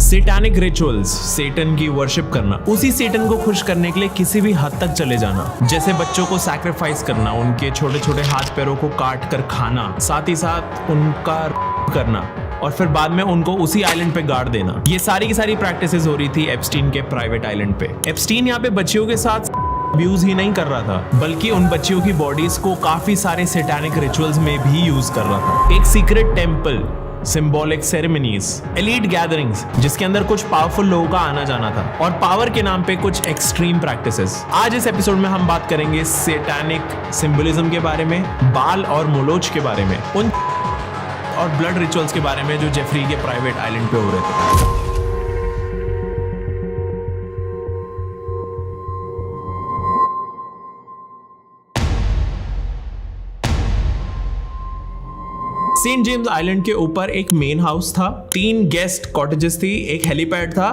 सेटानिक rituals, सेटन की worship करना, उसी सेटन को खुश करने के लिए किसी भी हद तक चले जाना, जैसे बच्चों को सैक्रिफाइस करना, उनके छोटे छोटे हाथ पैरों को काट कर खाना, साथ ही साथ उनका करना और फिर बाद में उनको उसी आइलैंड पे गाड़ देना। ये सारी की सारी प्रैक्टिसेस हो रही थी एप्स्टीन के प्राइवेट आइलैंड पे। एप्स्टीन यहाँ पे बच्चियों के साथ अब्यूज ही नहीं कर रहा था, बल्कि उन बच्चियों की बॉडीज को काफी सारे सैटानिक रिचुअल्स में भी यूज कर रहा था। एक secret temple, symbolic ceremonies, elite gatherings जिसके अंदर कुछ पावरफुल लोगों का आना जाना था और पावर के नाम पे कुछ एक्सट्रीम प्रैक्टिसेस। आज इस एपिसोड में हम बात करेंगे सैटानिक सिंबलिज्म के बारे में, बाल और मोलोच के बारे में, उन और ब्लड रिचुअल्स के बारे में जो जेफरी के प्राइवेट आइलैंड पे हो रहे थे। सेंट जेम्स आइलैंड के ऊपर एक मेन हाउस था, 3 गेस्ट कॉटेजेस थी, एक हेलीपैड था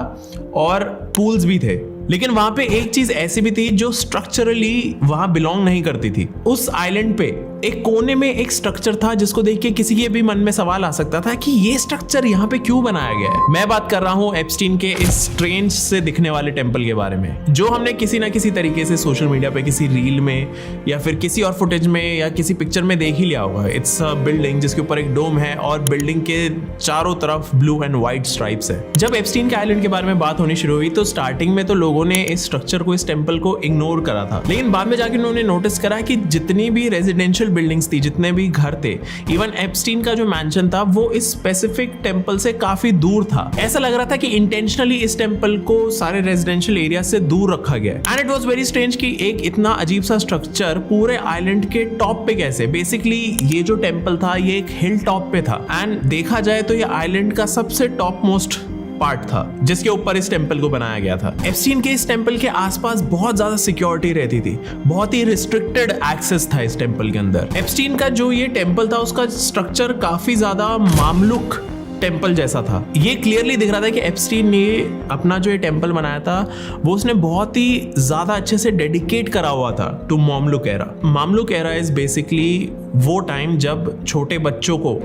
और पूल्स भी थे। लेकिन वहां पे एक चीज ऐसी भी थी जो स्ट्रक्चरली वहां बिलोंग नहीं करती थी। उस आइलैंड पे एक कोने में एक स्ट्रक्चर था जिसको देख के किसी के भी मन में सवाल आ सकता था कि ये स्ट्रक्चर यहाँ पे क्यों बनाया गया है। मैं बात कर रहा हूँ एप्स्टीन के इस स्ट्रेंज से दिखने वाले टेंपल के बारे में, जो हमने किसी ना किसी तरीके से सोशल मीडिया पे किसी रील में या फिर किसी और फुटेज में या किसी पिक्चर में देख ही लिया होगा। इट्स अ बिल्डिंग जिसके ऊपर एक डोम है और बिल्डिंग के चारों तरफ ब्लू एंड व्हाइट स्ट्राइप्स है। जब एप्स्टीन के आइलैंड के बारे में बात होनी शुरू हुई तो स्टार्टिंग में तो लोगों ने इस स्ट्रक्चर को, इस टेंपल को इग्नोर करा था, लेकिन बाद में जाके उन्होंने नोटिस करा कि जितनी भी रेजिडेंशियल बिल्डिंग्स थी, जितने भी घर थे, इवन एप्स्टीन का जो मैंशन था वो इस स्पेसिफिक टेंपल से काफी दूर था। ऐसा लग रहा था कि इंटेंशनली इस टेंपल को सारे रेजिडेंशियल एरिया से दूर रखा गया। And it was very strange कि एक इतना अजीब सा स्ट्रक्चर पूरे आइलैंड के टॉप पे कैसे। बेसिकली ये जो टेंपल था ये एक हिल टॉप पे था एंड देखा जाए तो ये आइलैंड का सबसे टॉप मोस्ट पार्ट था जिसके ऊपर इस टेंपल को बनाया गया था। एप्स्टीन के इस टेंपल के आसपास बहुत ज्यादा सिक्योरिटी रहती थी, बहुत ही रिस्ट्रिक्टेड एक्सेस था इस टेंपल के अंदर। एप्स्टीन का जो ये टेंपल था उसका स्ट्रक्चर काफी ज्यादा मामलुक टेंपल जैसा था। ये क्लियरली दिख रहा था कि एप्स्टीन ने अपना जो ये टेंपल बनाया था वो उसने बहुत ही ज्यादा अच्छे से डेडिकेट करा हुआ था to Mamluk era. Mamluk era is basically वो टाइम जब छोटे बच्चों को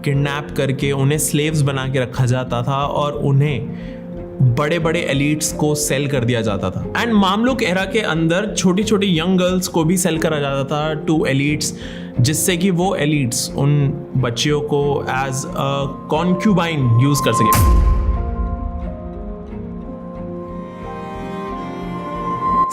किडनैप करके उन्हें स्लेव्स बना के रखा जाता था और उन्हें बड़े बड़े एलिट्स को सेल कर दिया जाता था। एंड मामलुक एरा के अंदर छोटी छोटी यंग गर्ल्स को भी सेल करा जाता था टू एलिट्स, जिससे कि वो एलिट्स उन बच्चियों को एज अ कॉन्क्यूबाइन यूज कर सके।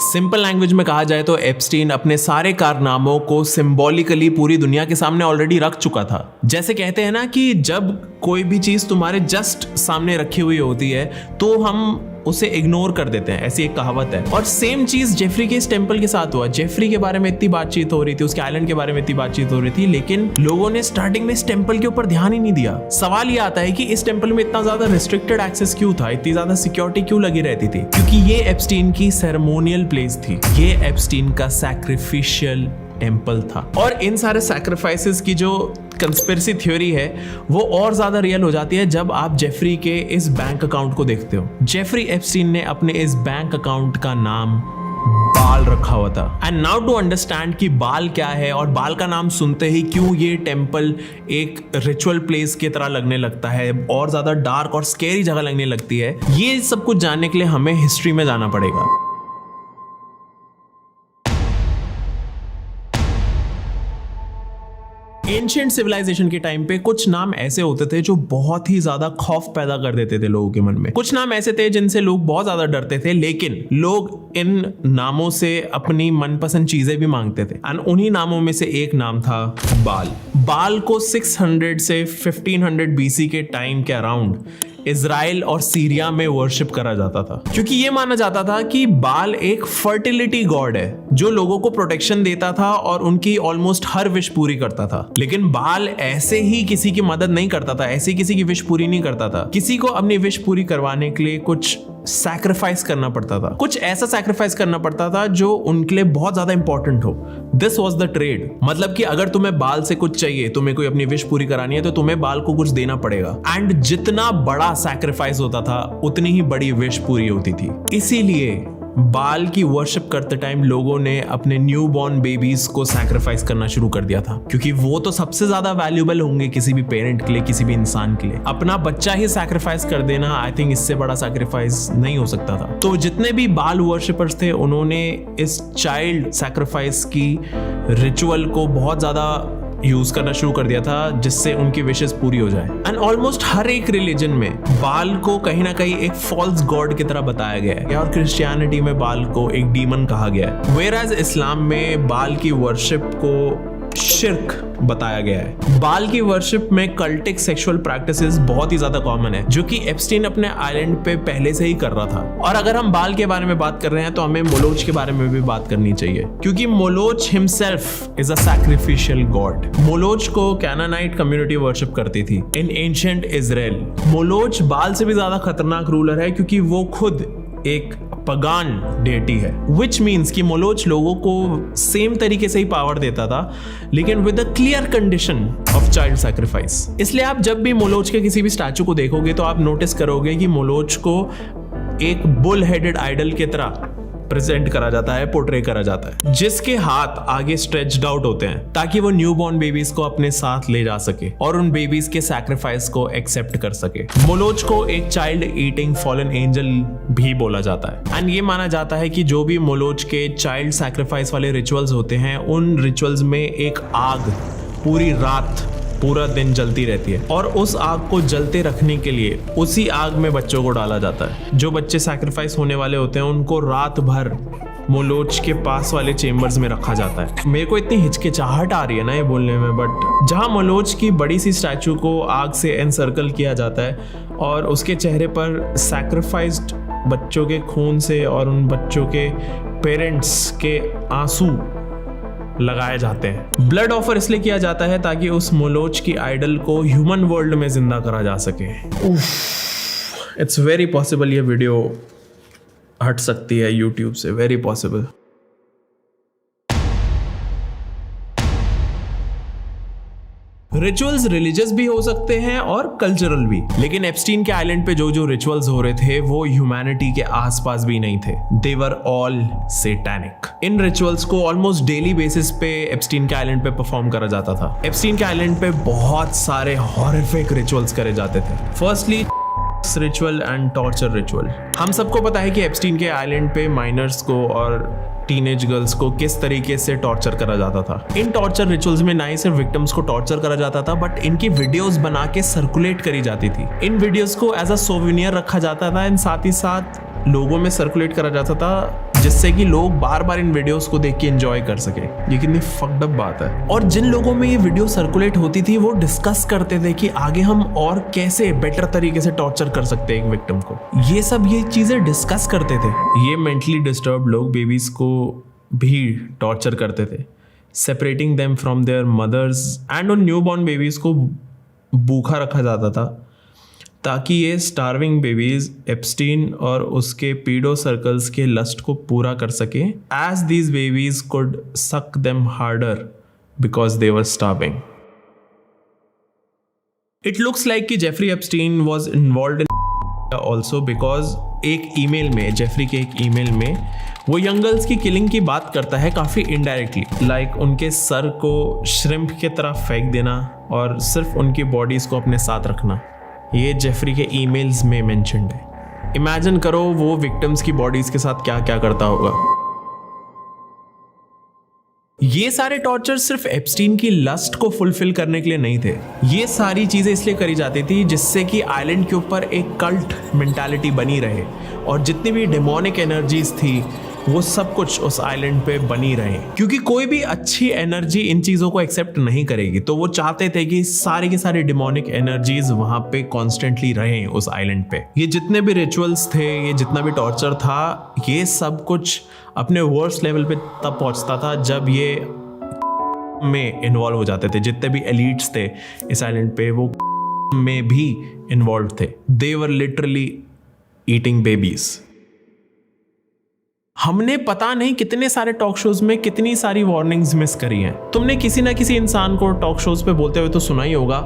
सिंपल लैंग्वेज में कहा जाए तो एप्स्टीन अपने सारे कारनामों को सिंबॉलिकली पूरी दुनिया के सामने ऑलरेडी रख चुका था। जैसे कहते हैं ना कि जब कोई भी चीज तुम्हारे जस्ट सामने रखी हुई होती है तो हम उसे इग्नोर कर देते हैं, ऐसी एक कहावत है। और सेम चीज जेफरी के इस टेंपल के साथ हुआ। जेफरी के बारे में इतनी बातचीत हो रही थी, उसके आइलैंड के बारे में इतनी बातचीत हो रही थी, लेकिन लोगों ने स्टार्टिंग में इस टेंपल के ऊपर ध्यान ही नहीं दिया। सवाल ये आता है कि इस टेंपल में इतना ज्यादा रिस्ट्रिक्टेड एक्सेस क्यों था, इतनी ज्यादा सिक्योरिटी क्यों लगी रहती थी? क्योंकि ये एप्स्टीन की सेरेमोनियल प्लेस थी, ये एप्स्टीन का सैक्रिफिशियल टेंपल था। और इन सारे सैक्रिफाइसेस की जो कंस्पिरेसी थ्योरी है वो और ज्यादा रियल हो जाती है जब आप जेफरी के इस बैंक अकाउंट को देखते हो। जेफरी एप्स्टीन ने अपने इस बैंक अकाउंट का नाम बाल रखा हुआ था। एंड नाउ टू अंडरस्टैंड कि बाल क्या है और बाल का नाम सुनते ही क्यों ये टेंपल एक रिचुअल प्लेस की तरह लगने लगता है और ज्यादा डार्क और स्केरी जगह लगने लगती है, ये सब कुछ जानने के लिए हमें हिस्ट्री में जाना पड़ेगा। एंशिएंट सिविलाइजेशन के टाइम पे कुछ नाम ऐसे होते थे जो बहुत ही ज्यादा खौफ पैदा कर देते थे लोगों के मन में। कुछ नाम ऐसे थे जिनसे लोग बहुत ज्यादा डरते थे, लेकिन लोग इन नामों से अपनी मनपसंद चीजें भी मांगते थे। एंड उन्हीं नामों में से एक नाम था बाल। बाल को 600 से 1500 बीसी के टाइम के अराउंड इजराइल और सीरिया में वर्शिप करा जाता था, क्योंकि ये माना जाता था कि बाल एक फर्टिलिटी गॉड है जो लोगों को प्रोटेक्शन देता था और उनकी ऑलमोस्ट हर विश पूरी करता था। लेकिन बाल ऐसे ही किसी की मदद नहीं करता था, ऐसे ही किसी की विश पूरी नहीं करता था। किसी को अपनी विश पूरी करवाने के लिए कुछ सैक्रिफाइस करना पड़ता था, कुछ ऐसा सैक्रिफाइस करना पड़ता था जो उनके लिए बहुत ज्यादा इंपॉर्टेंट हो। This was the trade. मतलब कि अगर तुम्हें बाल से कुछ चाहिए, तुम्हें कोई अपनी विश पूरी करानी है, तो तुम्हें बाल को कुछ देना पड़ेगा। एंड जितना बड़ा सैक्रिफाइस होता था उतनी ही बड़ी विश पूरी होती थी। इसीलिए बाल की वर्शिप करते टाइम लोगों ने अपने न्यू बॉर्न बेबीज को सैक्रिफाइस करना शुरू कर दिया था, क्योंकि वो तो सबसे ज्यादा वैल्यूएबल होंगे किसी भी पेरेंट के लिए, किसी भी इंसान के लिए। अपना बच्चा ही सैक्रिफाइस कर देना, आई थिंक इससे बड़ा सैक्रिफाइस नहीं हो सकता था। तो जितने भी बाल वर्शिपर्स थे उन्होंने इस चाइल्ड सैक्रिफाइस की रिचुअल को बहुत ज्यादा यूज करना शुरू कर दिया था, जिससे उनकी विशेस पूरी हो जाए। एंड ऑलमोस्ट हर एक रिलीजन में बाल को कहीं ना कहीं एक फॉल्स गॉड की तरह बताया गया है, और क्रिश्चियनिटी में बाल को एक डीमन कहा गया है, वेयरएज इस्लाम में बाल की वर्शिप को शिर्क बताया गया है। बाल की वर्शिप में कल्टिक सेक्सुअल प्रैक्टिसेस बहुत ही ज्यादा कॉमन है, जो कि एप्स्टीन अपने आइलैंड पे पहले से ही कर रहा था। और अगर हम बाल के बारे में बात कर रहे हैं तो हमें मोलोच के बारे में भी बात करनी चाहिए, क्योंकि Moloch himself is a sacrificial god. Moloch को कैनानाइट कम्युनिटी वर्शिप करती थी इन एंशिएंट इजराइल। मोलोच बाल से भी ज्यादा खतरनाक रूलर है, क्योंकि वो खुद एक पगान डेटी है, विच मीन्स कि मोलोच लोगों को सेम तरीके से ही पावर देता था, लेकिन with a clear condition of child sacrifice. इसलिए आप जब भी मोलोच के किसी भी स्टैचू को देखोगे तो आप नोटिस करोगे कि मोलोच को एक बुल हेडेड आइडल की तरह प्रेजेंट करा जाता है, पोर्ट्रे करा जाता है, जिसके हाथ आगे स्ट्रेच्ड आउट होते हैं ताकि वो न्यू बॉर्न बेबीज को अपने साथ ले जा सके और उन बेबीज के सैक्रिफाइस को एक्सेप्ट कर सके। मोलोच को एक चाइल्ड ईटिंग फॉलन एंजल भी बोला जाता है, एंड ये माना जाता है कि जो भी मोलोच के चाइल्ड सैक्रिफाइस वाले रिचुअल्स होते हैं, उन रिचुअल्स में एक आग पूरी रात पूरा दिन जलती रहती है, और उस आग को जलते रखने के लिए उसी आग में बच्चों को डाला जाता है। जो बच्चे सैक्रिफाइस होने वाले होते हैं उनको रात भर मोलोच के पास वाले चेम्बर्स में रखा जाता है। मेरे को इतनी हिचकिचाहट आ रही है ना ये बोलने में, बट जहाँ मोलोच की बड़ी सी स्टैचू को आग से एनसर्कल किया जाता है और उसके चेहरे पर सैक्रिफाइस्ड बच्चों के खून से और उन बच्चों के पेरेंट्स के आंसू लगाए जाते हैं। ब्लड ऑफर इसलिए किया जाता है ताकि उस मोलोच की आइडल को ह्यूमन वर्ल्ड में जिंदा करा जा सके। इट्स वेरी पॉसिबल ये वीडियो हट सकती है यूट्यूब से, वेरी पॉसिबल। रिचुअल्स रिलीजियस भी हो सकते हैं और कल्चरल भी, लेकिन एप्स्टीन के आइलैंड पे जो जो रिचुअल्स हो रहे थे वो ह्यूमैनिटी के आसपास भी नहीं थे। They were all satanic. इन रिचुअल्स को ऑलमोस्ट डेली बेसिस पे एप्स्टीन के आइलैंड पे परफॉर्म करा जाता था। एप्स्टीन के आइलैंड पे बहुत सारे हॉरिफिक रिचुअल्स करे जाते थे। Firstly ritual and torture ritual. हम सबको पता है कि एप्स्टीन के आइलैंड पे माइनर्स को और टीनेज गर्ल्स को किस तरीके से टॉर्चर करा जाता था। इन टॉर्चर रिचुअल्स में ना ही सिर्फ विक्टिम्स को टॉर्चर करा जाता था, बट इनकी वीडियोस बना के सर्कुलेट करी जाती थी। इन वीडियोस को एज अ सोवेनियर रखा जाता था, एंड साथ ही साथ लोगों में सर्कुलेट करा जाता था, जिससे कि लोग बार बार इन वीडियोस को देख के एंजॉय कर सके। ये कितनी फक्ड अप बात है। और जिन लोगों में ये वीडियो सर्कुलेट होती थी वो डिस्कस करते थे कि आगे हम और कैसे बेटर तरीके से टॉर्चर कर सकते हैं एक विक्टिम को। ये चीजें डिस्कस करते थे। ये मेंटली डिस्टर्ब लोग बेबीज को भी टॉर्चर करते थे, separating them from their mothers, and उन न्यूबॉर्न बेबीज को भूखा रखा जाता था ताकि ये स्टार्विंग बेबीज एप्स्टीन और उसके पीडो सर्कल्स के लस्ट को पूरा कर सके, as these babies could suck them harder because they were starving. It looks like कि Jeffrey Epstein was involve in also, because एक ईमेल में, जेफरी के एक ईमेल में वो यंग गर्ल्स की किलिंग की बात करता है काफ़ी इनडायरेक्टली, लाइक उनके सर को श्रिम्प की तरह फेंक देना और सिर्फ उनकी बॉडीज को अपने साथ रखना। ये जेफरी के ईमेल्स में मेंशन्ड है। इमेजिन करो वो विक्टिम्स की बॉडीज के साथ क्या क्या करता होगा। ये सारे टॉर्चर सिर्फ एप्स्टीन की लस्ट को फुलफिल करने के लिए नहीं थे। ये सारी चीजें इसलिए करी जाती थी जिससे कि आइलैंड के ऊपर एक कल्ट मेंटालिटी बनी रहे, और जितनी भी डेमोनिक एनर्जीज थी वो सब कुछ उस आइलैंड पे बनी रहे, क्योंकि कोई भी अच्छी एनर्जी इन चीजों को एक्सेप्ट नहीं करेगी। तो वो चाहते थे कि सारे के सारे डिमोनिक एनर्जीज वहां पे कॉन्स्टेंटली रहें उस आइलैंड पे। ये जितने भी रिचुअल्स थे, ये जितना भी टॉर्चर था, ये सब कुछ अपने वर्स्ट लेवल पे तब पहुंचता था जब ये में इन्वॉल्व हो जाते थे। जितने भी एलिट्स थे इस आइलैंड पे वो में भी इन्वॉल्व थे। They were literally eating babies. हमने पता नहीं कितने सारे टॉक शोज में कितनी सारी वार्निंग्स मिस करी हैं। तुमने किसी ना किसी इंसान को टॉक शोज पे बोलते हुए तो सुना ही होगा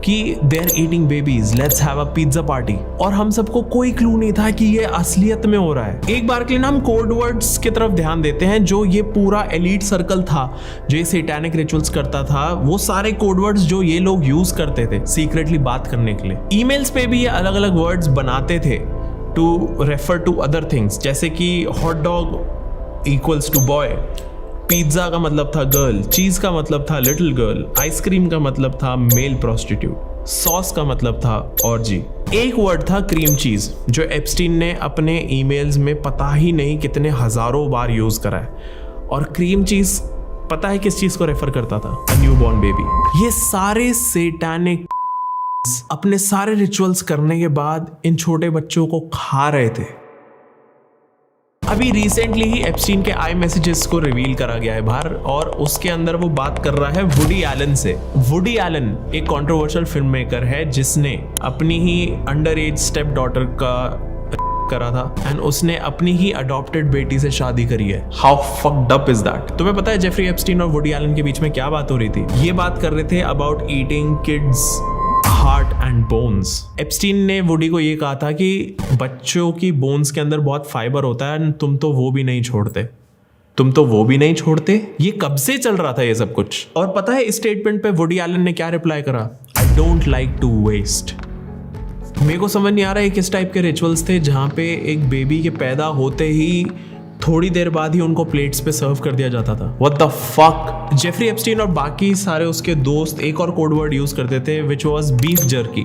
कि they are eating babies, let's have a pizza party, और हम सबको कोई क्लू नहीं था कि ये असलियत में हो रहा है। एक बार के लिए ना हम कोड वर्ड्स की तरफ ध्यान देते हैं। जो ये पूरा एलीट सर्कल था जो ये सैटानिक रिचुअल्स करता था, वो सारे कोड वर्ड्स जो ये लोग यूज करते थे सीक्रेटली बात करने के लिए। ईमेल्स पे भी ये अलग अलग वर्ड्स बनाते थे to refer to other things, जैसे कि hot dog equals to boy, pizza का मतलब था गर्ल, चीज का मतलब था लिटिल गर्ल, आइसक्रीम का मतलब था मेल प्रोस्टिट्यूट, सॉस का मतलब था ऑर्जी। एक वर्ड था क्रीम चीज जो एप्स्टीन ने अपने ईमेल्स में पता ही नहीं कितने हजारों बार यूज करा है। और क्रीम चीज पता है किस चीज को रेफर करता था? अ न्यूबॉर्न बेबी। ये सारे सैटानिक अपने सारे रिचुअल्स करने के बाद इन छोटे बच्चों को खा रहे थे। अभी रिसेंटली ही एप्स्टीन के आई मैसेजेस को रिवील करा गया है बाहर, और उसके अंदर वो बात कर रहा है वुडी एलन से। वुडी एलन एक कंट्रोवर्शियल फिल्म मेकर है जिसने अपनी ही अंडर एज स्टेप डॉटर का करा था एंड उसने अपनी ही अडॉप्टेड बेटी से शादी करी है। How fucked up is that? तुम्हें पता है जेफरी एप्स्टीन और वुडी एलन के बीच में क्या बात हो रही थी? ये बात कर रहे थे about eating kids heart and bones. Epstein ने वुडी को ये कहा था कि बच्चों की बोन्स के अंदर बहुत फाइबर होता है, तुम तो वो भी नहीं छोड़ते। ये कब से चल रहा था ये सब कुछ? और पता है इस स्टेटमेंट पे वुडी एलन ने क्या रिप्लाई करा? I don't like to waste. मेरे को समझ नहीं आ रहा है किस टाइप के रिचुअल्स थे जहां पे एक बेबी के पैदा होते ही थोड़ी देर बाद ही उनको प्लेट्स पे सर्व कर दिया जाता था। What the fuck? Jeffrey Epstein और बाकी सारे उसके दोस्त एक और कोड वर्ड यूज करते थे which was beef jerky,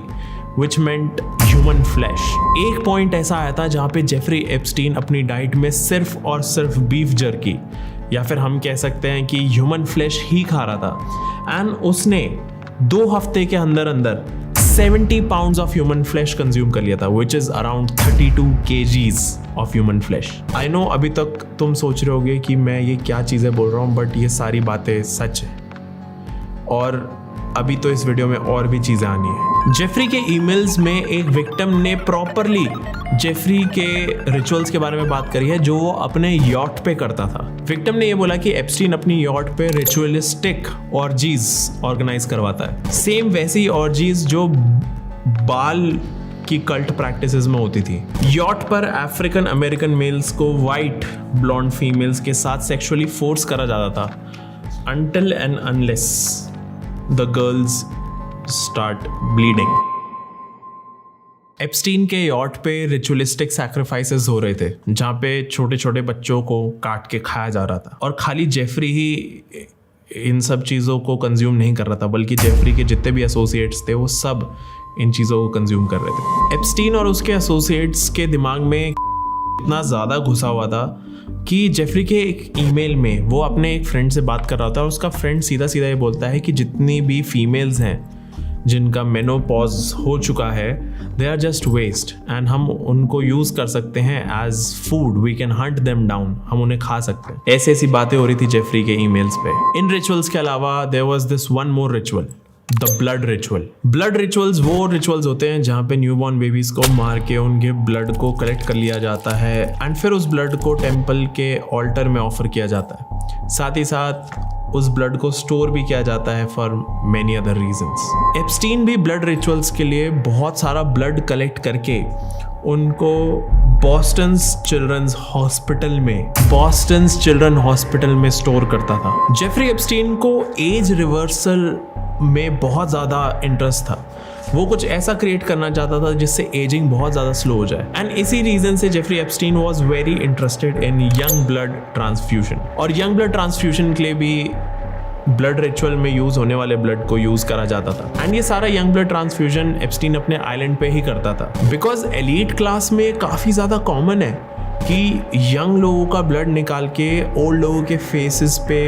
which meant human flesh। एक पॉइंट ऐसा आया था जहाँ पे जेफरी एप्स्टीन अपनी डाइट में सिर्फ और सिर्फ बीफ जर्की या फिर हम कह सकते हैं कि ह्यूमन फ्लैश ही खा रहा था, एंड उसने 2 हफ्ते के अंदर अंदर 70 pounds of human flesh consume कर लिया था, which is around 32 kgs of human flesh। I know अभी तक तुम सोच रहे होगे कि मैं ये क्या चीज़ें बोल रहा हूँ, बट ये सारी बातें सच है और अभी तो इस वीडियो में और भी चीज़ें आनी है। जेफरी के ईमेल्स में एक विक्टिम ने प्रॉपरली जेफरी के रिचुअल्स के बारे में बात करी है जो वो अपने यॉट पे करता था। विक्टिम ने ये बोला कि एप्स्टीन अपनी यॉट पे रिचुअलिस्टिक ऑर्जीज ऑर्गेनाइज करवाता है, सेम वैसी ऑर्जीज जो बाल की कल्ट प्रैक्टिसेस में होती थी। यॉट पर अफ्रीकन अमेरिकन मेल्स को वाइट ब्लॉन्ड फीमेल्स के साथ सेक्सुअली फोर्स करा जाता था until and unless the girls start bleeding। Epstein के यॉट पे रिचुअलिस्टिक सैक्रिफाइसेस हो रहे थे जहाँ पे छोटे छोटे बच्चों को काट के खाया जा रहा था, और खाली जेफरी ही इन सब चीज़ों को कंज्यूम नहीं कर रहा था बल्कि जेफरी के जितने भी एसोसिएट्स थे वो सब इन चीज़ों को कंज्यूम कर रहे थे। एप्स्टीन और उसके एसोसिएट्स के दिमाग में इतना ज़्यादा घुसा हुआ था कि जेफरी के एक ईमेल में वो अपने एक फ्रेंड से बात कर रहा था और उसका फ्रेंड सीधा सीधा ये बोलता है कि जितनी भी फीमेल्स हैं जिनका मेनोपॉज हो चुका है they are just waste and हम उनको यूज कर सकते हैं as food, we can hunt them down, हम उन्हें खा सकते हैं। ऐसी ऐसी बातें हो रही थी जेफरी के ईमेल्स पे। इन रिचुअल्स के अलावा there was this one more ritual, the blood ritual. Blood rituals वो रिचुअल्स होते हैं जहाँ पे न्यूबॉर्न बेबीज को मार के उनके ब्लड को कलेक्ट कर लिया जाता है एंड फिर उस ब्लड को टेम्पल के ऑल्टर में ऑफर किया जाता है। साथ ही साथ उस ब्लड को स्टोर भी किया जाता है for many other reasons. Epstein भी ब्लड रिचुअल्स के लिए बहुत सारा ब्लड कलेक्ट करके उनको बॉस्टन चिल्ड्रंस हॉस्पिटल में स्टोर करता था। जेफरी एप्स्टीन को एज रिवर्सल में बहुत ज़्यादा इंटरेस्ट था, वो कुछ ऐसा क्रिएट करना चाहता था जिससे एजिंग बहुत ज़्यादा स्लो हो जाए, एंड इसी रीजन से Jeffrey Epstein was very interested in young blood transfusion. और यंग ब्लड ट्रांसफ्यूजन के लिए भी ब्लड रिचुअल में यूज होने वाले ब्लड को यूज करा जाता था, एंड ये सारा यंग ब्लड ट्रांसफ्यूजन एप्स्टीन अपने आइलैंड पे ही करता था बिकॉज एलीट क्लास में काफ़ी ज़्यादा कॉमन है कि यंग लोगों का ब्लड निकाल के ओल्ड लोगों के फेसेस पे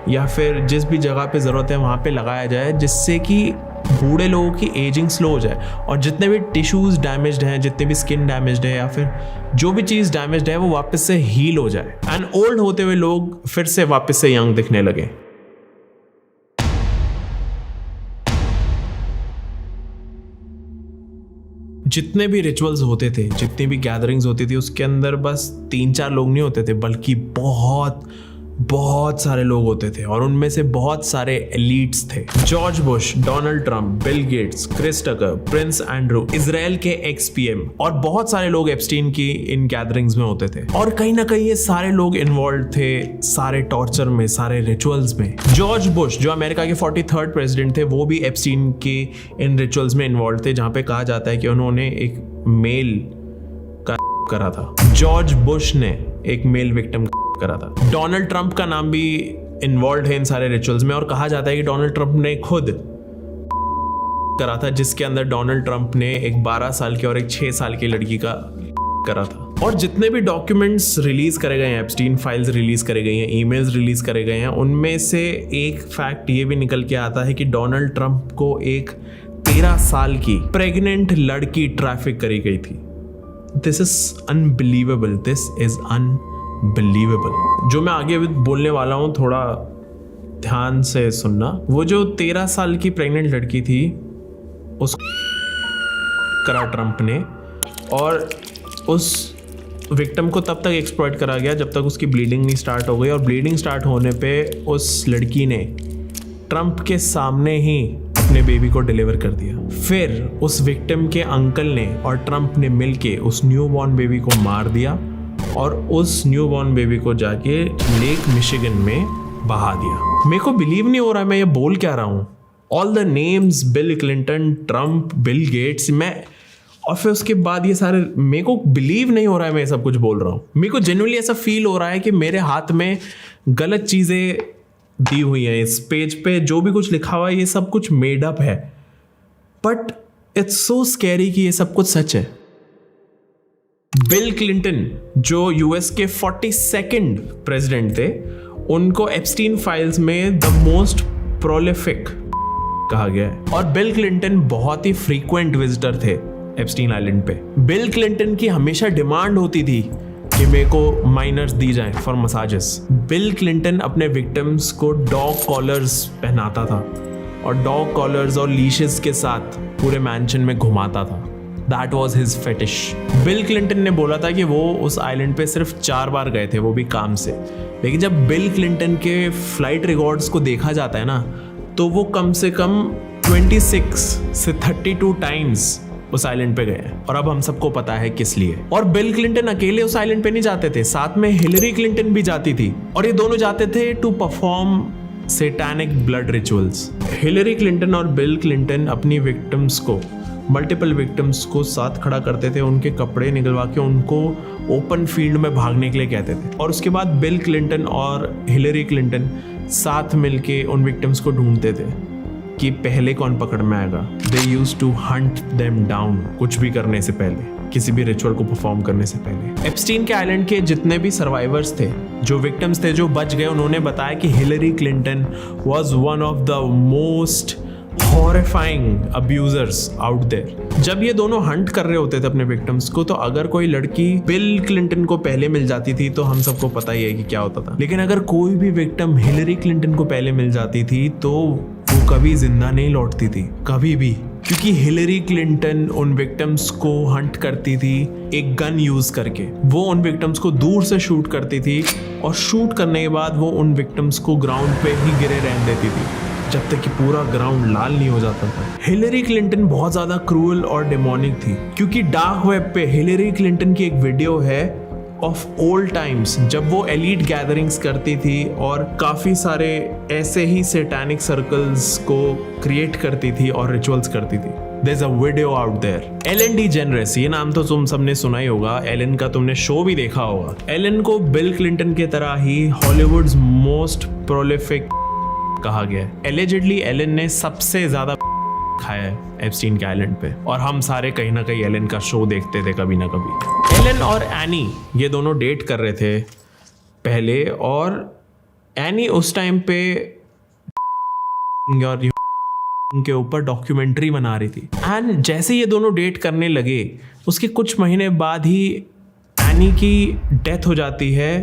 या फिर जिस भी जगह पे ज़रूरत है वहाँ पे लगाया जाए, जिससे कि बूढ़े लोगों की एजिंग स्लो हो जाए और जितने भी टिश्यूज़ डैमेज्ड हैं, जितने भी स्किन डैमेज्ड है या फिर जो भी चीज़ डैमेज्ड है वो वापस से हील हो जाए एंड ओल्ड होते हुए लोग फिर से वापस से यंग दिखने लगे। जितने भी रिचुअल्स होते थे, जितनी भी गैदरिंग्स होती थी, उसके अंदर बस 3-4 लोग नहीं होते थे, बल्कि बहुत सारे लोग होते थे, और उनमें से बहुत सारे एलीट्स थे। George Bush, Donald Trump, Bill Gates, Chris Tucker, Prince Andrew, Israel के एक्स पीएम, और बहुत सारे लोग एप्स्टीन की इन गैदरिंग्स में होते थे। और कहीं ना कहीं ये सारे लोग इन्वॉल्व थे सारे टॉर्चर में, सारे रिचुअल्स में। जॉर्ज बुश जो अमेरिका के 43rd प्रेसिडेंट थे, वो भी एप्स्टीन के इन रिचुअल्स में इन्वॉल्व थे, जहां पे कहा जाता है कि उन्होंने एक मेल का करा था। जॉर्ज बुश ने एक मेल विक्टिम करा था। डोनाल्ड ट्रंप का नाम भी इन्वॉल्व है इन सारे रिचुअल्स में, और कहा जाता है कि डोनाल्ड ट्रंप ने खुद करा था, जिसके अंदर डोनाल्ड ट्रंप ने एक 12 साल की और एक 6 साल की लड़की का करा था। और जितने भी डॉक्यूमेंट्स रिलीज करे गए हैं, एप्स्टीन फाइल्स रिलीज करे गए हैं, ईमेल्स रिलीज करे गए हैं, उनमें से एक फैक्ट ये भी निकल के आता है कि डोनाल्ड ट्रंप को एक 13 साल की प्रेग्नेंट लड़की ट्रैफिक करी गई थी। This is unbelievable, this is unbelievable. जो मैं आगे बोलने वाला हूँ, थोड़ा ध्यान से सुनना। वो जो 13 साल की प्रेग्नेंट लड़की थी, उस करा ट्रंप ने, और उस विक्टिम को तब तक एक्सप्लॉइट करा गया जब तक उसकी ब्लीडिंग नहीं स्टार्ट हो गई, और ब्लीडिंग स्टार्ट होने पे उस लड़की ने ट्रंप के सामने ही अपने बेबी को डिलीवर कर दिया। फिर उस विक्टिम के अंकल ने और ट्रंप ने मिलके उस न्यूबॉर्न बेबी को मार दिया, और उस न्यूबॉर्न बेबी को जाके लेक मिशिगन में बहा दिया। मेरे को बिलीव नहीं हो रहा है मैं ये बोल क्या रहा हूँ। All the names, bill Clinton, Trump, Bill gets, और फिर उसके बाद ये सारे, मेरे को बिलीव नहीं हो रहा है मैं ये सब कुछ बोल रहा हूँ। मेरे को जेन्युइनली ऐसा फील हो रहा है कि मेरे हाथ में गलत चीज़ें दी हुई हैं। इस पेज पे जो भी कुछ लिखा हुआ है, ये सब कुछ मेड अप है, बट इट्स सो स्कैरी कि ये सब कुछ सच है। बिल क्लिंटन जो यूएस के 42nd प्रेसिडेंट थे, उनको एप्स्टीन फाइल्स में द मोस्ट प्रोलिफिक कहा गया है, और बिल क्लिंटन बहुत ही फ्रीक्वेंट विजिटर थे एप्स्टीन आइलैंड पे। बिल क्लिंटन की हमेशा डिमांड होती थी कि मेरे को माइनर्स दी जाए फॉर मसाजेस। बिल क्लिंटन अपने विक्टिम्स को डॉग कॉलर्स पहनाता था, और डॉग कॉलर्स और लीशेस के साथ पूरे मैंशन में घुमाता था। That was his fetish. Bill Clinton ने बोला था कि वो उस आइलैंड पे सिर्फ 4 बार गए थे, वो भी काम से। लेकिन जब बिल क्लिंटन के फ्लाइट रिकॉर्ड्स को देखा जाता है ना, तो वो कम से कम 26 से 32 टाइम्स उस आइलैंड पे गए हैं, और अब हम सबको पता है किस लिए। और बिल क्लिंटन अकेले उस आइलैंड पे नहीं जाते थे, साथ में हिलरी क्लिंटन भी जाती थी, और ये दोनों जाते थे to perform satanic blood rituals. Hillary Clinton और बिल क्लिंटन अपनी विक्टिम्स को, मल्टीपल विक्टिम्स को साथ खड़ा करते थे, उनके कपड़े निकलवा के उनको ओपन फील्ड में भागने के लिए कहते थे, और उसके बाद बिल क्लिंटन और हिलरी क्लिंटन साथ मिलके उन विक्टिम्स को ढूंढते थे कि पहले कौन पकड़ में आएगा। They used to hunt them down, कुछ भी करने से पहले, किसी भी रिचुअल को परफॉर्म करने से पहले। एप्स्टीन के आइलैंड के जितने भी सर्वाइवर्स थे, जो विक्टिम्स थे, जो बच गए, उन्होंने बताया कि Hillary Clinton was one of the most horrifying abusers out there. जब ये दोनों हंट कर रहे होते थे अपने विक्टिम्स को, तो अगर कोई लड़की बिल क्लिंटन को पहले मिल जाती थी तो हम सबको पता ही है कि क्या होता था। लेकिन अगर कोई भी विक्टिम हिलरी क्लिंटन को पहले मिल जाती थी तो वो कभी जिंदा नहीं लौटती थी, कभी भी, क्योंकि हिलरी क्लिंटन उन विक्टिम्स को हंट करती थी एक गन यूज करके। वो उन विक्टिम्स को दूर से शूट करती थी, और शूट करने के बाद वो उन विक्टिम्स को ग्राउंड पे ही गिरे रहने देती थी जब तक कि पूरा ग्राउंड लाल नहीं हो जाता था। हिलरी क्लिंटन बहुत ज्यादा क्रूअल और डेमोनिक थी, क्योंकि डार्क वेब पे हिलरी क्लिंटन की एक वीडियो है ऑफ ओल्ड टाइम्स, जब वो एलीट गैदरिंग्स करती थी और काफी सारे ऐसे ही सैटानिक सर्कल्स को क्रिएट करती थी और रिचुअल्स करती थी। There's a video out there. Ellen DeGeneres, ये नाम तो तुम सबने सुना ही होगा, एलन का तुमने शो भी देखा होगा। एलन को बिल क्लिंटन की तरह ही हॉलीवुड्स मोस्ट प्रोलिफिक कहा गया है। एलिजिडली एलन ने सबसे ज्यादा खाया है एप्स्टीन के आइलैंड पे, और हम सारे कहीं ना कहीं एलन का शो देखते थे कभी ना कभी। एलन और एनी ये दोनों डेट कर रहे थे पहले, और एनी उस टाइम पे और के ऊपर डॉक्यूमेंट्री बना रही थी। एंड जैसे ये दोनों डेट करने लगे, उसके कुछ महीने बाद ही एनी की डेथ हो जाती है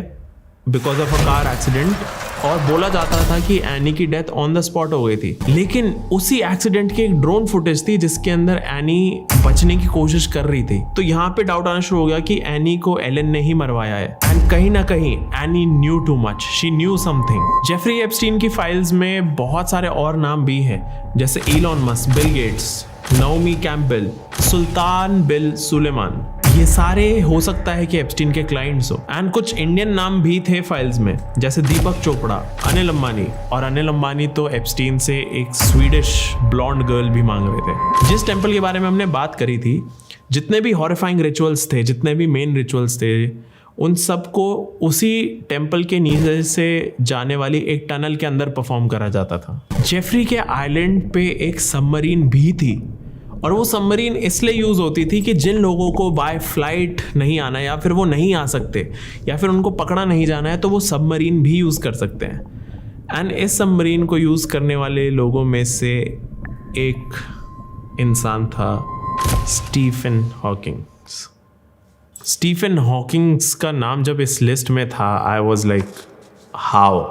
because of a car accident और बोला जाता था कि एनी की डेथ ऑन द स्पॉट हो गई थी। लेकिन उसी एक्सीडेंट की एक ड्रोन फुटेज थी जिसके अंदर एनी बचने की कोशिश कर रही थी। तो यहाँ पे डाउट आना शुरू हो गया कि एनी को एलन ने ही मरवाया है। एंड कहीं ना कहीं any knew too much, she knew something. Jeffrey Epstein की फाइल्स में बहुत सारे और नाम भी हैं, जैसे Elon Musk, Bill Gates, Naomi Campbell, Sultan bin Sulaiman. ये सारे हो सकता है कि एप्स्टीन के क्लाइंट्स हो। एंड कुछ इंडियन नाम भी थे फाइल्स में, जैसे दीपक चोपड़ा, अनिल अंबानी। और अनिल अंबानी तो एप्स्टीन से एक स्वीडिश ब्लॉन्ड गर्ल भी मांग रहे थे। जिस टेम्पल के बारे में हमने बात करी थी, जितने भी हॉरिफाइंग रिचुअल्स थे, जितने भी मेन रिचुअल्स थे, उन सबको उसी टेम्पल के नीचे से जाने वाली एक टनल के अंदर परफॉर्म करा जाता था। जेफरी के आइलैंड पे एक सबमरीन भी थी, और वो सबमरीन इसलिए यूज़ होती थी कि जिन लोगों को बाय फ्लाइट नहीं आना, या फिर वो नहीं आ सकते, या फिर उनको पकड़ा नहीं जाना है, तो वो सबमरीन भी यूज़ कर सकते हैं। एंड इस सबमरीन को यूज़ करने वाले लोगों में से एक इंसान था स्टीफन हॉकिंग। स्टीफन हॉकिंग्स का नाम जब इस लिस्ट में था, आई वॉज लाइक हाउ।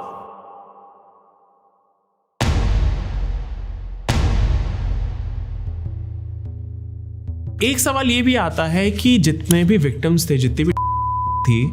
एक सवाल ये भी आता है कि जितने भी विक्टिम्स थे, जितनी भी थी,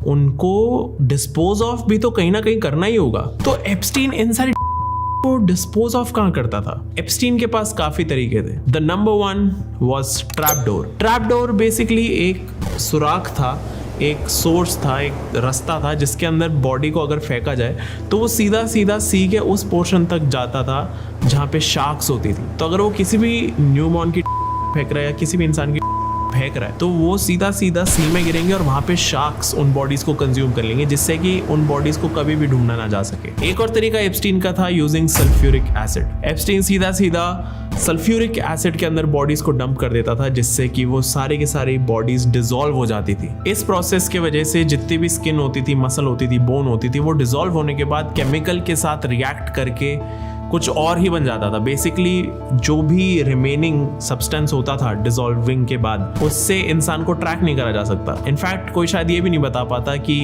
उनको डिस्पोज ऑफ भी तो कहीं ना कहीं करना ही होगा। तो एप्स्टीन इन सारी को डिस्पोज ऑफ कहाँ करता था? एप्स्टीन के पास काफी तरीके थे। The number 1 was trap door. Trap door basically एक सुराख था, एक सोर्स था, एक रास्ता था जिसके अंदर बॉडी को अगर फेंका जाए तो वो सीधा सीधा सी के उस पोर्शन तक जाता था जहाँ पे शार्क्स होती थी। तो अगर वो किसी भी न्यूबॉर्न की फेंक रहा है या किसी भी इंसान की फेंक रहा है, तो वो सीधा सीधा सी में गिरेंगे और वहां पे शार्क्स उन बॉडीज को कंज्यूम कर लेंगे, जिससे कि उन बॉडीज को कभी भी ढूंढना ना जा सके। एक और तरीका एप्स्टीन का था यूजिंग सल्फ्यूरिक एसिड। एप्स्टीन सीधा सीधा सल्फ्यूरिक एसिड के अंदर बॉडीज को डंप कर देता था, जिससे कि वो सारे के सारी बॉडीज डिसॉल्व हो जाती थी। इस प्रोसेस के वजह से जितनी भी स्किन होती थी, मसल होती थी, बोन होती थी, वो डिसॉल्व होने के बाद केमिकल के साथ रिएक्ट करके कुछ और ही बन जाता था। बेसिकली जो भी रिमेनिंग सब्सटेंस होता था डिसॉल्विंग के बाद, उससे इंसान को ट्रैक नहीं करा जा सकता। इनफैक्ट कोई शायद ये भी नहीं बता पाता कि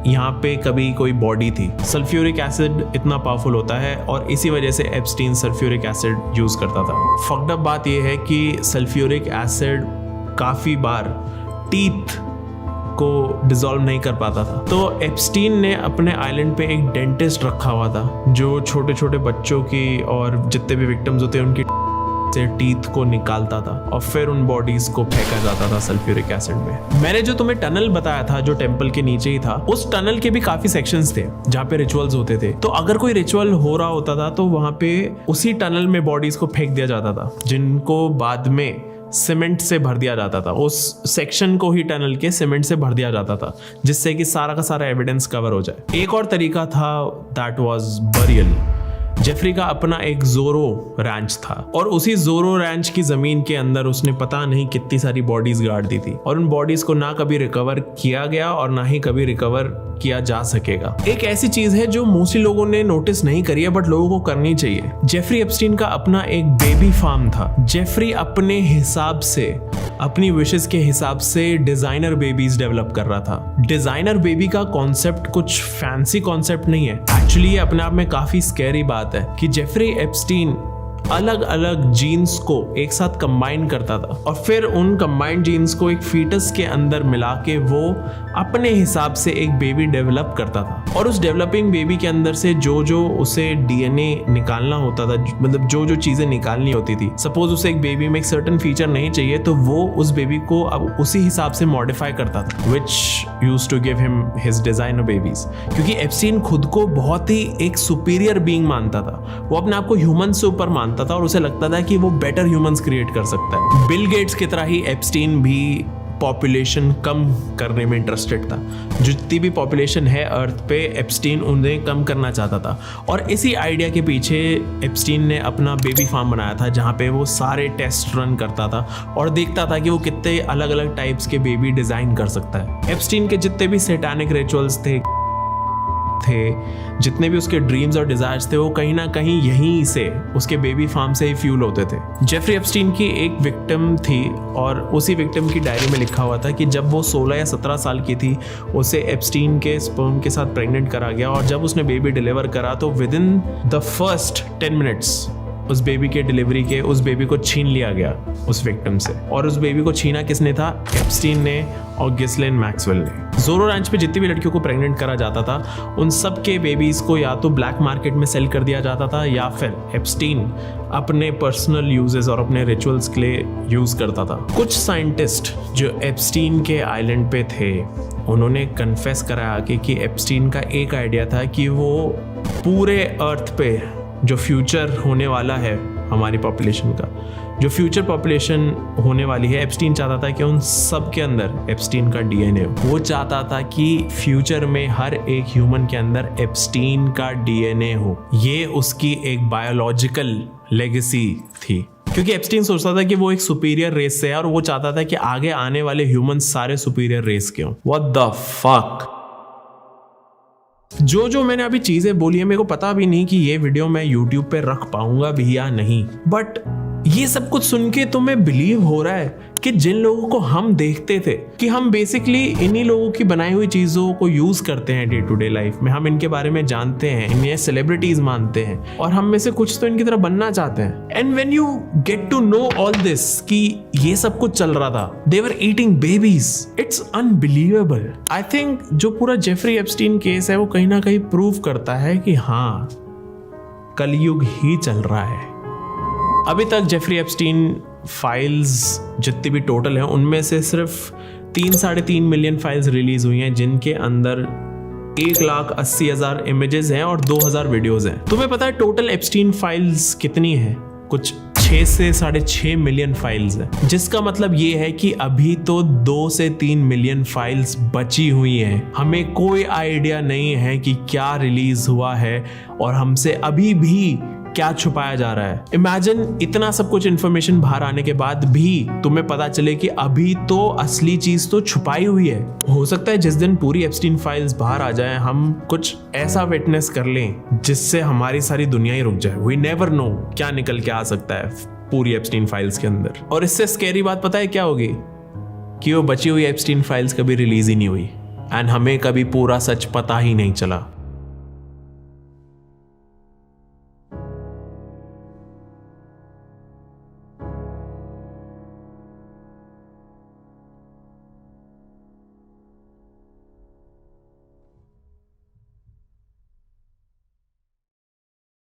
यहाँ पे कभी कोई बॉडी थी। सल्फ्यूरिक एसिड इतना पावरफुल होता है और इसी वजह से एप्स्टीन सल्फ्यूरिक एसिड यूज करता था। फक्ड अप बात यह है कि सल्फ्यूरिक एसिड काफी बार टीथ को डिसॉल्व नहीं कर पाता था। तो एप्स्टीन ने अपने आइलैंड पे एक डेंटिस्ट रखा हुआ था जो छोटे छोटे बच्चों की और जितने भी विक्टिम्स होते हैं उनकी से टीथ को निकालता था और फिर उन बॉडीज को फेंका जाता था सल्फ्यूरिक एसिड में। मैंने जो तुम्हें टनल बताया था जो टेंपल के नीचे ही था, उस टनल के भी काफी सेक्शंस थे जहाँ पे रिचुअल्स होते थे। तो अगर कोई रिचुअल हो रहा होता था तो वहां पे उसी टनल में बॉडीज को फेंक दिया जाता था, जिनको बाद में सीमेंट से भर दिया जाता था। उस सेक्शन को ही टनल के सीमेंट से भर दिया जाता था, जिससे कि सारा का सारा एविडेंस कवर हो जाए। एक और तरीका था, दैट वाज बरियल। जेफरी का अपना एक जोरो रैंच था और उसी जोरो रैंच की जमीन के अंदर उसने पता नहीं कितनी सारी बॉडीज गाड़ दी थी और उन बॉडीज को ना कभी रिकवर किया गया और ना ही कभी रिकवर किया जा सकेगा। एक ऐसी चीज है जो मोस्टली लोगों ने नोटिस नहीं करी है बट लोगों को करनी चाहिए। जेफरी एप्स्टीन का अपना एक बेबी फार्म था। जेफरी अपने हिसाब से, अपनी विशेस के हिसाब से डिजाइनर बेबीज डेवलप कर रहा था। डिजाइनर बेबी का कॉन्सेप्ट कुछ फैंसी कॉन्सेप्ट नहीं है, एक्चुअली ये अपने आप में काफी स्कैरी बात है कि जेफरी एप्स्टीन अलग अलग जीन्स को एक साथ कंबाइन करता था और फिर उन कंबाइंड जीन्स को एक फीटस के अंदर मिला के वो अपने हिसाब से एक बेबी डेवलप करता था। और उस डेवलपिंग बेबी के अंदर से जो जो उसे डीएनए निकालना होता था, मतलब जो जो चीजें निकालनी होती थी, सपोज उसे एक बेबी में एक सर्टेन फीचर नहीं चाहिए तो वो उस बेबी को अब उसी हिसाब से मॉडिफाई करता था, which used to give him his designer babies. क्योंकि एप्स्टीन खुद को बहुत ही एक सुपीरियर बीइंग मानता था, वो अपने आप को ह्यूमन से ऊपर मानता था और उसे लगता था कि वो बेटर ह्यूमंस क्रिएट कर सकता है। बिल गेट्स की तरह ही एप्स्टीन भी पॉपुलेशन कम करने में इंटरेस्टेड था। जितनी भी पॉपुलेशन है अर्थ पे, एप्स्टीन उन्हें कम करना चाहता था और इसी आइडिया के पीछे एप्स्टीन ने अपना बेबी फार्म बनाया था जहाँ पे वो सारे टेस्ट रन करता था और देखता था कि वो कितने अलग अलग टाइप्स के बेबी डिजाइन कर सकता है। एप्स्टीन के जितने भी सैटानिक रिचुअल्स थे, थे, जितने भी उसके ड्रीम्स और डिजायर्स थे, वो कहीं ना कहीं यहीं से, उसके बेबी फार्म से ही फ्यूल होते थे। जेफरी एप्स्टीन की एक विक्टिम थी और उसी विक्टिम की डायरी में लिखा हुआ था कि जब वो 16 या 17 साल की थी, उसे एप्स्टीन के स्पर्म के साथ प्रेग्नेंट करा गया और जब उसने बेबी डिलीवर करा तो with in the first 10 minutes उस बेबी के डिलीवरी के उस बेबी को छीन लिया गया उस विक्टिम से। और उस बेबी को छीना किसने था? एप्स्टीन ने और गिस्लेन मैक्सवेल ने। जोरो रैंच पे जितनी भी लड़कियों को प्रेग्नेंट करा जाता था, उन सब के बेबीज को या तो ब्लैक मार्केट में सेल कर दिया जाता था या फिर एप्स्टीन अपने पर्सनल यूजेस और अपने रिचुअल्स के लिए यूज करता था। कुछ साइंटिस्ट जो एप्स्टीन के आइलैंड पे थे, उन्होंने कन्फेस कराया कि एप्स्टीन का एक आइडिया था कि वो पूरे अर्थ पे जो फ्यूचर होने वाला है, हमारी पॉपुलेशन का जो फ्यूचर पॉपुलेशन होने वाली है, एप्स्टीन चाहता था कि उन सब के अंदर एप्स्टीन का डीएनए हो। वो चाहता था कि फ्यूचर में हर एक ह्यूमन के अंदर एप्स्टीन का डीएनए हो। ये उसकी एक बायोलॉजिकल लेगेसी थी, क्योंकि एप्स्टीन सोचता था कि वो एक सुपीरियर रेस से है और वो चाहता था कि आगे आने वाले ह्यूमन सारे सुपीरियर रेस के हों। What the fuck. जो मैंने अभी चीजें बोली है, मेरे को पता भी नहीं कि ये वीडियो मैं YouTube पे रख पाऊंगा भी या नहीं, बट ये सब कुछ सुन के तुम्हें बिलीव हो रहा है कि जिन लोगों को हम देखते थे कि हम बेसिकली इन्हीं लोगों की बनाई हुई चीजों को यूज करते हैं डे टू डे लाइफ में, हम इनके बारे में जानते हैं, इन्हें सेलिब्रिटीज मानते हैं और हम में से कुछ तो इनकी तरह बनना चाहते हैं। And when you get to know all this कि ये सब कुछ चल रहा था, they were eating babies, it's unbelievable. I think जो पूरा जेफरी एप्स्टीन केस है वो कहीं ना कहीं प्रूव करता है कि हाँ, कलयुग ही चल रहा है। अभी तक जेफरी एप्स्टीन फाइल्स जितनी भी टोटल हैं, उनमें से सिर्फ 3-3.5 मिलियन फाइल्स रिलीज हुई हैं, जिनके अंदर 1,80,000 इमेजेस हैं और 2,000 वीडियोस हैं। तुम्हें पता है टोटल एप्स्टीन फाइल्स कितनी हैं? कुछ 6 से 6.5 मिलियन फाइल्स हैं, जिसका मतलब ये है कि अभी तो 2 से 3 मिलियन फाइल्स बची हुई हैं। हमें कोई आइडिया नहीं है कि क्या रिलीज हुआ है और हमसे अभी भी क्या छुपाया जा रहा है। इमेजिन इतना सब कुछ इंफॉर्मेशन बाहर आने के बाद भी तुम्हें पता चले कि अभी तो असली चीज तो छुपाई हुई है। हो सकता है जिस दिन पूरी एप्स्टीन फाइल्स बाहर आ जाए, हम कुछ ऐसा विटनेस कर लें जिससे हमारी सारी दुनिया ही रुक जाए। वी नेवर नो क्या निकल के आ सकता है पूरी एप्स्टीन फाइल्स के अंदर। और इससे स्कैरी बात पता है क्या होगी? कि वो बची हुई एप्स्टीन फाइल्स कभी रिलीज ही नहीं हुई एंड हमें कभी पूरा सच पता ही नहीं चला।